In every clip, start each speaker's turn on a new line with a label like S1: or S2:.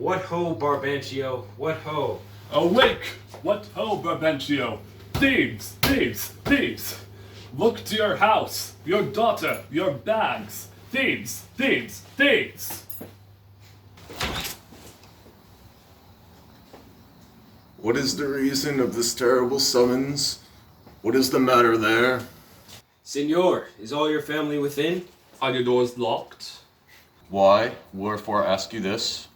S1: What ho, Barbancio, what ho?
S2: Awake! What ho, Barbancio! Thieves! Thieves! Thieves! Look to your house, your daughter, your bags! Thieves! Thieves! Thieves!
S3: What is the reason of this terrible summons? What is the matter there?
S1: Senor, is all your family within?
S2: Are your doors locked?
S3: Why? Wherefore ask you this?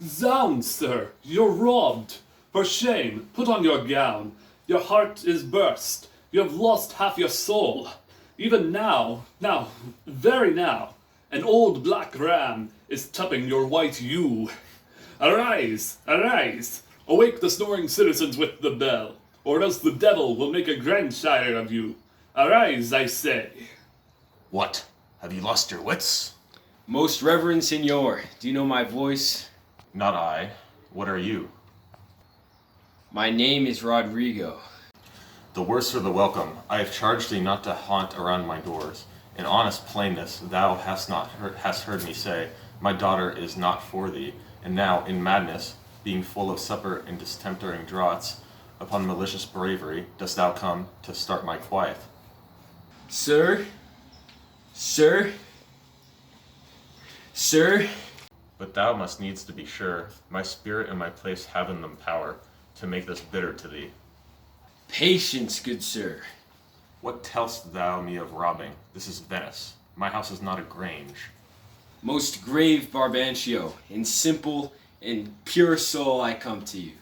S2: Zounds, sir! You're robbed! For shame! Put on your gown! Your heart is burst! You have lost half your soul! Even now, very now, an old black ram is tupping your white ewe! Arise! Arise! Awake the snoring citizens with the bell, or else the devil will make a grandsire of you! Arise, I say!
S3: What? Have you lost your wits?
S1: Most reverend Senor, do you know my voice?
S3: Not I. What are you?
S1: My name is Rodrigo.
S3: The worse for the welcome. I have charged thee not to haunt around my doors. In honest plainness, thou hast heard me say, my daughter is not for thee. And now, in madness, being full of supper and distempering draughts, upon malicious bravery, dost thou come to start my quiet.
S1: Sir? Sir? Sir?
S3: But thou must needs to be sure, my spirit and my place have in them power, to make this bitter to thee.
S1: Patience, good sir.
S3: What tell'st thou me of robbing? This is Venice. My house is not a grange.
S1: Most grave Barbancio, in simple and pure soul I come to you.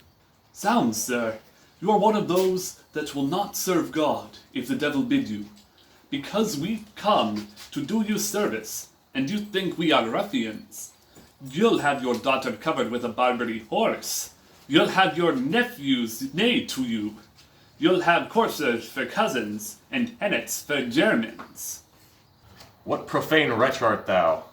S2: Zounds, sir! You are one of those that will not serve God if the devil bid you. Because we come to do you service, and you think we are ruffians. You'll have your daughter covered with a Barbary horse. You'll have your nephews neigh to you. You'll have coursers for cousins, and hennets for Germans.
S3: What profane wretch art thou?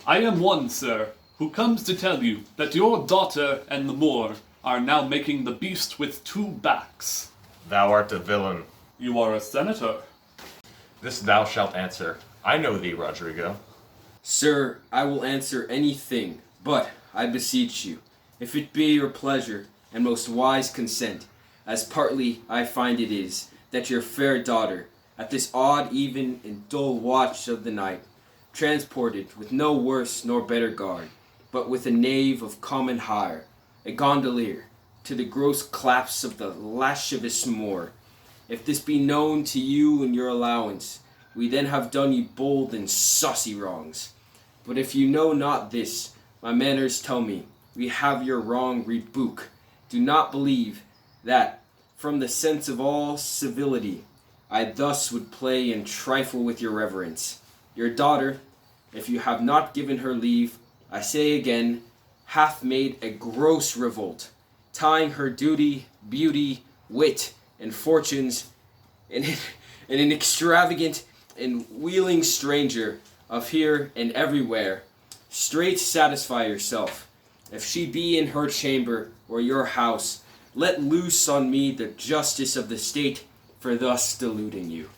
S2: I am one, sir, who comes to tell you that your daughter and the Moor are now making the beast with two backs.
S3: Thou art a villain.
S2: You are a senator.
S3: This thou shalt answer. I know thee, Rodrigo.
S1: Sir, I will answer anything, but I beseech you, if it be your pleasure and most wise consent, as partly I find it is, that your fair daughter, at this odd, even, and dull watch of the night, transported with no worse nor better guard, but with a knave of common hire, a gondolier, to the gross claps of the lascivious Moor. If this be known to you in your allowance, we then have done you bold and saucy wrongs. But if you know not this, my manners tell me, we have your wrong rebuke. Do not believe that, from the sense of all civility, I thus would play and trifle with your reverence. Your daughter, if you have not given her leave, I say again, hath made a gross revolt, tying her duty, beauty, wit, and fortunes in an extravagant and wheeling stranger of here and everywhere. Straight satisfy yourself. If she be in her chamber or your house, let loose on me the justice of the state for thus deluding you.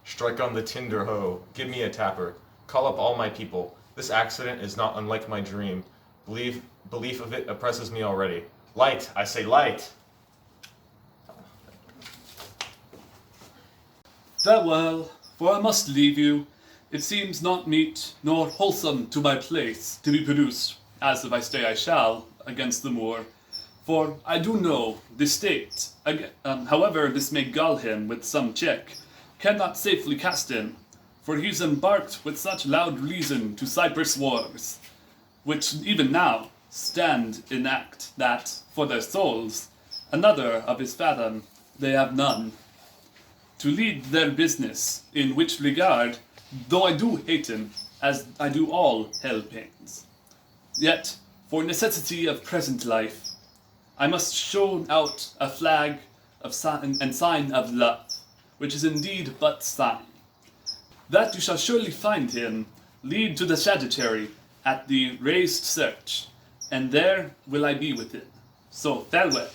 S3: Strike on the tinder hoe. Give me a tapper. Call up all my people. This accident is not unlike my dream. Belief of it oppresses me already. Light, I say light!
S2: Farewell, for I must leave you. It seems not meet nor wholesome to my place to be produced, as if I stay I shall, against the Moor. For I do know the state, however this may gall him with some check, cannot safely cast him, for he's embarked with such loud reason to Cyprus wars, which even now stand in act that, for their souls, another of his fathom they have none. To lead their business, in which regard, though I do hate him, as I do all hell pains, yet, for necessity of present life, I must show out a flag of sign of love, which is indeed but sign. That you shall surely find him, lead to the Sagittary at the raised search, and there will I be with him. So farewell.